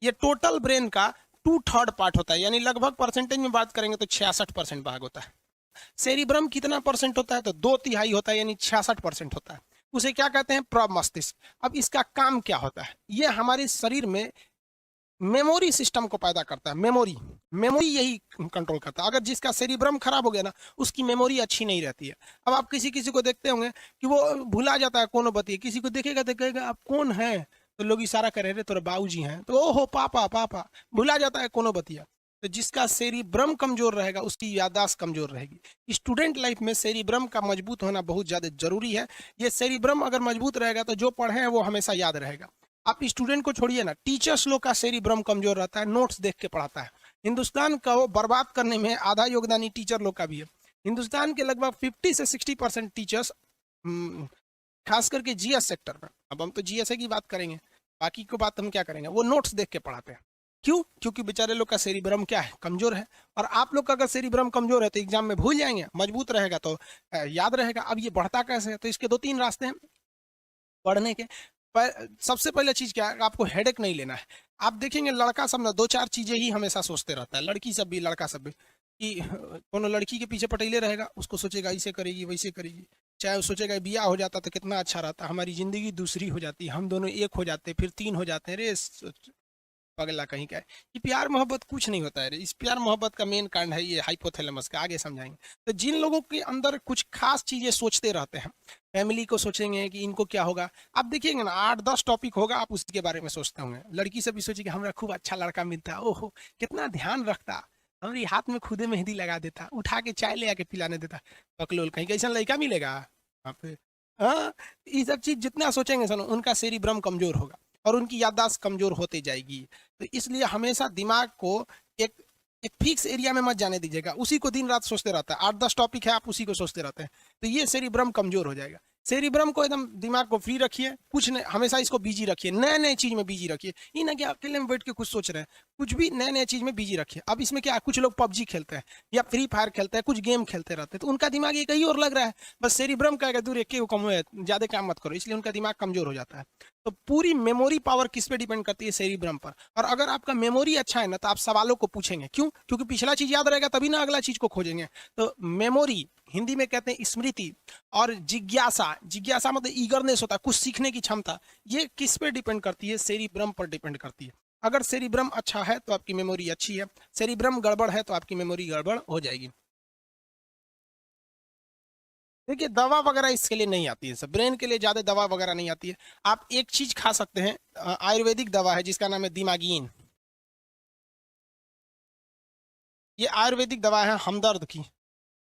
ये total brain का 2/3 part होता है, यानी लगभग परसेंटेज में बात करेंगे तो 66% भाग होता है। सेरिब्रम कितना परसेंट होता है, तो 2/3 होता है, यानी 66% होता है। उसे क्या कहते हैं, प्रमस्तिष्क। अब इसका काम क्या होता है, ये हमारे शरीर में मेमोरी सिस्टम को पैदा करता है। मेमोरी मेमोरी यही कंट्रोल करता है। अगर जिसका सेरिब्रम खराब हो गया ना, उसकी मेमोरी अच्छी नहीं रहती है। अब आप किसी किसी को देखते होंगे कि वो भुला जाता है कौन बतिए, किसी को देखेगा देखेगा आप कौन है, तो लोग इशारा कर रहे थे तेरे बाबूजी हैं, तो ओहो पापा पापा, भुला जाता है कौन बतिया। तो जिसका सेरिब्रम कमजोर रहेगा उसकी याददाश्त कमजोर रहेगी। स्टूडेंट लाइफ में सेरिब्रम का मजबूत होना बहुत ज्यादा जरूरी है। ये सेरिब्रम अगर मजबूत रहेगा तो जो पढ़े हैं वो हमेशा याद रहेगा। आप स्टूडेंट को छोड़िए ना, टीचर्स लोग का सेरिब्रम कमजोर रहता है, नोट्स देख के पढ़ाता है। हिंदुस्तान को बर्बाद करने में आधा योगदान ही टीचर लोग का भी है। हिंदुस्तान के लगभग 50 से 60% टीचर्स, खास करके जीएस सेक्टर में, अब हम तो जीएसए की बात करेंगे, बाकी को बात हम क्या करेंगे, वो नोट्स देख के पढ़ाते हैं। क्यों? क्योंकि बेचारे लोग का सेरिब्रम क्या है, कमजोर है। और आप लोग का अगर सेरिब्रम कमजोर है तो एग्जाम में भूल जाएंगे, मजबूत रहेगा तो याद रहेगा। अब ये बढ़ता कैसे है, तो इसके 2-3 रास्ते हैं पढ़ने के। सबसे पहले चीज क्या है, आपको हेडेक नहीं लेना है। आप देखेंगे लड़का सब ना 2-4 चीजें ही हमेशा सोचते रहता है, लड़की सब भी लड़का सब भी, कि कोनो लड़की के पीछे पटेले रहेगा, उसको सोचेगा ऐसे करेगी वैसे करेगी। चाहे वो सोचेगा बिया हो जाता तो कितना अच्छा रहता, हमारी जिंदगी दूसरी हो जाती, हम दोनों एक हो जाते, फिर 3 हो जाते हैं। रे पगला कहीं का है। ये प्यार मोहब्बत कुछ नहीं होता है रे। इस प्यार मोहब्बत का मेन कांड है ये हाइपोथैलेमस का, आगे समझाएंगे। तो जिन लोगों के अंदर कुछ खास चीजें सोचते रहते हैं, फैमिली को सोचेंगे कि इनको क्या होगा, आप देखिएगा ना 8-10 टॉपिक होगा, आप उसके बारे में सोचते होंगे। लड़की से भी सोचेगी हमारा खूब अच्छा लड़का मिलता, ओहो कितना ध्यान रखता, हमारी हाथ में खुदे मेहंदी लगा देता, उठा के चाय ले आके पिलाने देता। पकलोल कहीं कैसा लड़का मिलेगा वहाँ पे। हाँ, ये सब चीज जितना सोचेंगे सुनो, उनका सेरिब्रम कमजोर होगा और उनकी याददाश्त कमजोर होती जाएगी। तो इसलिए हमेशा दिमाग को एक एक फिक्स एरिया में मत जाने दीजिएगा, उसी को दिन रात सोचते रहता है। 8-10 टॉपिक है, आप उसी को सोचते रहते हैं, तो ये सेरिब्रम कमजोर हो जाएगा। सेरिब्रम को एकदम दिमाग को फ्री रखिए, कुछ नहीं, हमेशा इसको बिजी रखिए, नए नए चीज में बिजी रखिए। ये ना कि अकेले में बैठ के कुछ सोच रहे हैं, कुछ भी नए नए चीज में बिजी रखिए। अब इसमें क्या, कुछ लोग पबजी खेलते हैं या फ्री फायर खेलते हैं, कुछ गेम खेलते रहते हैं, तो उनका दिमाग एक ही और लग रहा है। बस सेरिब्रम का दूर एक कम है, ज्यादा काम मत करो, इसलिए उनका दिमाग कमजोर हो जाता है। तो पूरी मेमोरी पावर किस पे डिपेंड करती है, सेरिब्रम पर। और अगर आपका मेमोरी अच्छा है ना, तो आप सवालों को पूछेंगे, क्यों? क्योंकि पिछला चीज याद रहेगा तभी ना अगला चीज को खोजेंगे। तो मेमोरी, हिंदी में कहते हैं स्मृति, और जिज्ञासा, जिज्ञासा मतलब ईगरनेस होता है, कुछ सीखने की क्षमता, ये किस पे डिपेंड करती है, सेरिब्रम पर डिपेंड करती है। अगर सेरिब्रम अच्छा है तो आपकी मेमोरी अच्छी है, सेरिब्रम गड़बड़ है तो आपकी मेमोरी गड़बड़ हो जाएगी। देखिए दवा वगैरह इसके लिए नहीं आती है, सब ब्रेन के लिए ज्यादा दवा वगैरह नहीं आती है। आप एक चीज खा सकते हैं, आयुर्वेदिक दवा है जिसका नाम है दिमागीन। ये आयुर्वेदिक दवा है हमदर्द की,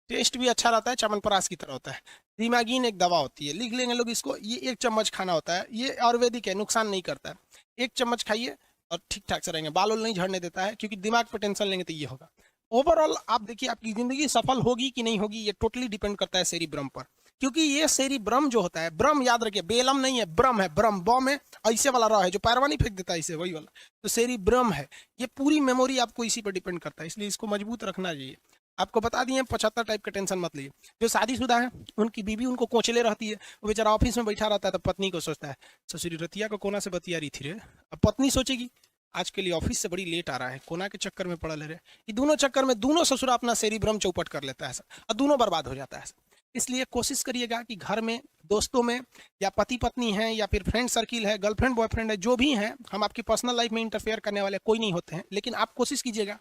टेस्ट भी अच्छा रहता है, च्यवनप्राश की तरह होता है। दिमागीन एक दवा होती है, लिख लेंगे लोग इसको, ये 1 चम्मच खाना होता है, ये आयुर्वेदिक है, नुकसान नहीं करता है। 1 चम्मच खाइए और ठीक ठाक से रहेंगे, बाल नहीं झड़ने देता है, क्योंकि दिमाग पर टेंशन लेंगे तो ये होगा। ओवरऑल आप देखिए आपकी जिंदगी सफल होगी कि नहीं होगी, ये टोटली डिपेंड करता है सेरिब्रम पर। क्योंकि ये सेरिब्रम जो होता है, ब्रह्म याद रखिए, बेलम नहीं है, ब्रह्म है, ब्रह्म बॉम है, ऐसे वाला रहा है जो पैरवा नहीं फेंक देता इसे, वही वाला। तो सेरिब्रम है, ये पूरी मेमोरी आपको इसी पर डिपेंड करता है, इसलिए इसको मजबूत रखना चाहिए। आपको बता दिए 75 टाइप का, टेंशन मत लीजिए। जो शादीशुदा है उनकी बीवी उनको कोचले रहती है, वो बेचारा ऑफिस में बैठा रहता है, तो पत्नी को सोचता है ससुरी रतिया को कोना से बतिया रही थी रे। अब पत्नी सोचेगी आज के लिए ऑफिस से बड़ी लेट आ रहा है, कोना के चक्कर में पड़ा ले रहे। ये दोनों चक्कर में दोनों ससुरा अपना सेरिब्रम चौपट कर लेता है और दोनों बर्बाद हो जाता है। इसलिए कोशिश करिएगा कि घर में, दोस्तों में, या पति पत्नी है, या फिर फ्रेंड सर्किल है, गर्लफ्रेंड बॉयफ्रेंड है, जो भी है, हम आपकी पर्सनल लाइफ में इंटरफेयर करने वाले कोई नहीं होते हैं, लेकिन आप कोशिश कीजिएगा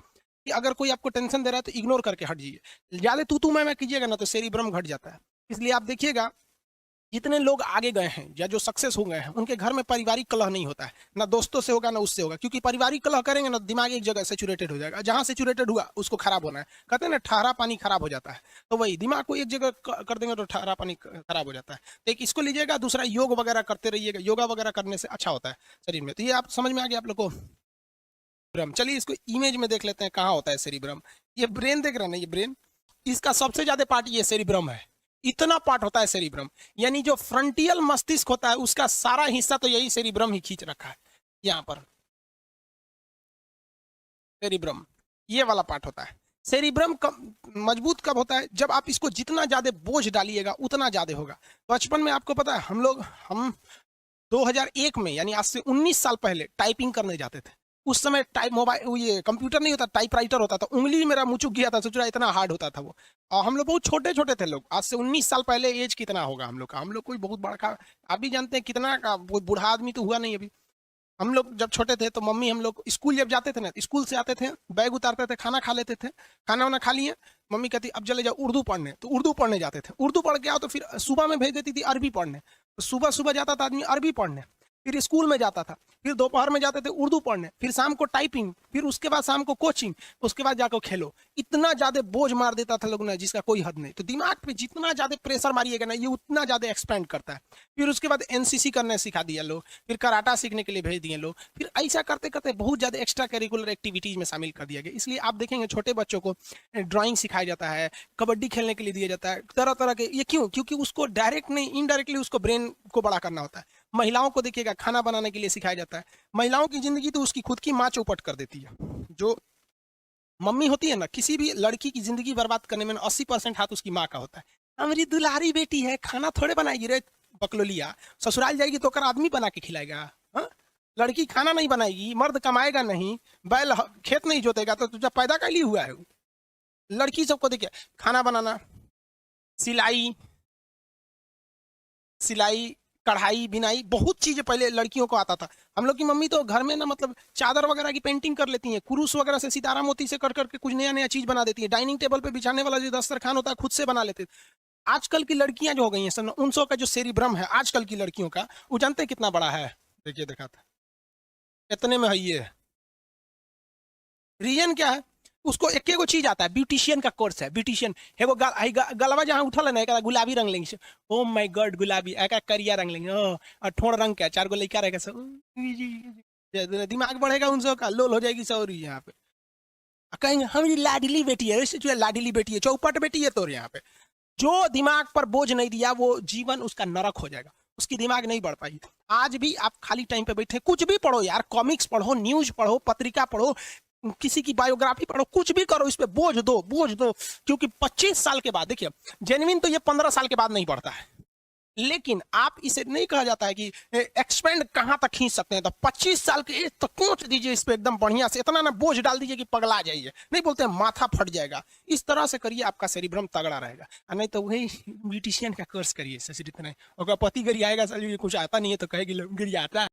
कि अगर कोई आपको टेंशन दे रहा है तो इग्नोर करके हट जाइए। ज्यादा तू मैं कीजिएगा ना तो सेरिब्रम घट जाता है। इसलिए आप देखिएगा जितने लोग आगे गए हैं या जो सक्सेस हो गए हैं, उनके घर में पारिवारिक कलह नहीं होता है, ना दोस्तों से होगा ना उससे होगा, क्योंकि पारिवारिक कलह करेंगे ना दिमाग एक जगह सेचुरेटेड हो जाएगा, जहां सेचुरेटेड हुआ उसको खराब होना है। कहते हैं ना ठहरा पानी खराब हो जाता है, तो वही दिमाग को एक जगह कर देंगे तो ठहरा पानी खराब हो जाता है। तो एक इसको लीजिएगा, दूसरा योग वगैरह करते रहिएगा, योगा वगैरह करने से अच्छा होता है शरीर में। तो ये आप समझ में आ गया आप लोग को ब्रह्म। चलिए इसको इमेज में देख लेते हैं कहाँ होता है सेरिब्रम। ये ब्रेन देख रहे हैं ना, ये ब्रेन, इसका सबसे ज्यादा पार्ट ये सेरिब्रम है, इतना पार्ट होता है सेरिब्रम। यानी जो फ्रंटियल मस्तिष्क होता है उसका सारा हिस्सा तो यही सेरिब्रम ही खींच रखा है। यहाँ पर सेरिब्रम ये वाला पार्ट होता है। सेरिब्रम मजबूत कब होता है, जब आप इसको जितना ज्यादा बोझ डालिएगा उतना ज्यादा होगा। बचपन में आपको पता है हम 2001 में, यानी आज से 19 साल पहले टाइपिंग करने जाते थे। उस समय टाइप मोबाइल ये कंप्यूटर नहीं होता, टाइपराइटर होता था, उंगली मेरा मुचुक गया था, सोच रहा इतना हार्ड होता था वो। और हम लोग बहुत छोटे छोटे थे लोग, आज से 19 साल पहले एज कितना होगा हम लोग का, हम लोग कोई बहुत बड़ा का, आप भी जानते हैं कितना का, वो बूढ़ा आदमी तो हुआ नहीं अभी। हम लोग जब छोटे थे तो मम्मी हम लोग स्कूल जब जाते थे ना, स्कूल से आते थे, बैग उतारते थे, खाना खा लेते थे, खाना वाना खा लिए, मम्मी कहती अब चले जाओ उर्दू पढ़ने, तो उर्दू पढ़ने जाते थे, उर्दू पढ़ के आओ तो फिर सुबह में भेज देती थी अरबी पढ़ने, तो सुबह सुबह जाता था आदमी अरबी पढ़ने, फिर स्कूल में जाता था, फिर दोपहर में जाते थे उर्दू पढ़ने, फिर शाम को टाइपिंग, फिर उसके बाद शाम को कोचिंग, उसके बाद जाकर खेलो। इतना ज्यादा बोझ मार देता था लोग ना जिसका कोई हद नहीं। तो दिमाग पे जितना ज्यादा प्रेशर मारिएगा ना, ये उतना ज्यादा एक्सपेंड करता है। फिर उसके बाद एनसीसी करने सिखा दिया लोग, फिर कराटा सीखने के लिए भेज दिए लोग, फिर ऐसा करते करते बहुत ज्यादा एक्स्ट्रा करिकुलर एक्टिविटीज में शामिल कर दिया गया। इसलिए आप देखेंगे छोटे बच्चों को ड्राइंग सिखाया जाता है, कबड्डी खेलने के लिए दिया जाता है, तरह तरह के। ये क्यों? क्योंकि उसको डायरेक्ट नहीं, इनडायरेक्टली उसको ब्रेन को बड़ा करना होता है। महिलाओं को देखिएगा खाना बनाने के लिए सिखाया जाता है। महिलाओं की जिंदगी तो उसकी खुद की माँ चौपट कर देती है। जो मम्मी होती है ना, किसी भी लड़की की जिंदगी बर्बाद करने में 80% हाथ उसकी माँ का होता है। हमारी दुलारी बेटी है, खाना थोड़े बनाएगी रे बकलोलिया, ससुराल जाएगी तो कर आदमी बना के खिलाएगा। हाँ? लड़की खाना नहीं बनाएगी, मर्द कमाएगा नहीं, बैल खेत नहीं जोतेगा, तो तुझे पैदा कर लिए हुआ है। लड़की सबको देखिए खाना बनाना, सिलाई सिलाई कढ़ाई बिनाई, बहुत चीजें पहले लड़कियों को आता था। हम लोग की मम्मी तो घर में ना मतलब चादर वगैरह की पेंटिंग कर लेती हैं, कुरूस वगैरह से सितारा मोती से कर करके कुछ नया नया चीज बना देती है। डाइनिंग टेबल पे बिछाने वाला जो दस्तरखान होता है खुद से बना लेते। आजकल की लड़कियां जो हो गई हैं सन 1900 का जो सेरिब्रम है आजकल की लड़कियों का, वो जानते हैं कितना बड़ा है? देखिए देखा था इतने में है ये। रीजन क्या है? उसको एक एगो चीज आता है, ब्यूटिशियन का कोर्स है, ब्यूटिशियन है वो गलवा जहाँ उठल है ना, एक गुलाबी रंग लेंगे, ओ माय गॉड गुलाबी, एक करिया रंग लेंगे, ओ और ठोड़ रंग का 4 गो लड़का रहेगा सब, दिमाग बढ़ेगा उन सब का, लोल हो जाएगी सौरी यहाँ पे। कहेंगे हमारी लाडली बेटी है, वैसे जो लाडली बेटी है, चौपट बेटी है, तो यहाँ पे जो दिमाग पर बोझ नहीं दिया वो जीवन उसका नरक हो जाएगा, उसकी दिमाग नहीं बढ़ पाई। आज भी आप खाली टाइम पे बैठे कुछ भी पढ़ो यार, कॉमिक्स पढ़ो, न्यूज पढ़ो, पत्रिका पढ़ो, किसी की बायोग्राफी पढ़ो, कुछ भी करो, इस पे बोझ दो, बोझ दो। क्योंकि 25 साल के बाद देखिए, जेन्युइन तो ये 15 साल के बाद नहीं बढ़ता है, लेकिन आप इसे नहीं कहा जाता है कि एक्सपेंड कहां तक खींच सकते हैं, तो 25 साल के एज तक पहुंच दीजिए इस पे एकदम बढ़िया से, इतना ना बोझ डाल दीजिए कि पगला जाइए, नहीं बोलते हैं माथा फट जाएगा। इस तरह से करिए, आपका सेरिब्रम तगड़ा रहेगा। नहीं तो वही ब्यूटिशियन का कोर्स करिए, सर इतना ही। और पति गरियाएगा, सर कुछ आता नहीं है तो कहेगी गिरियाता है।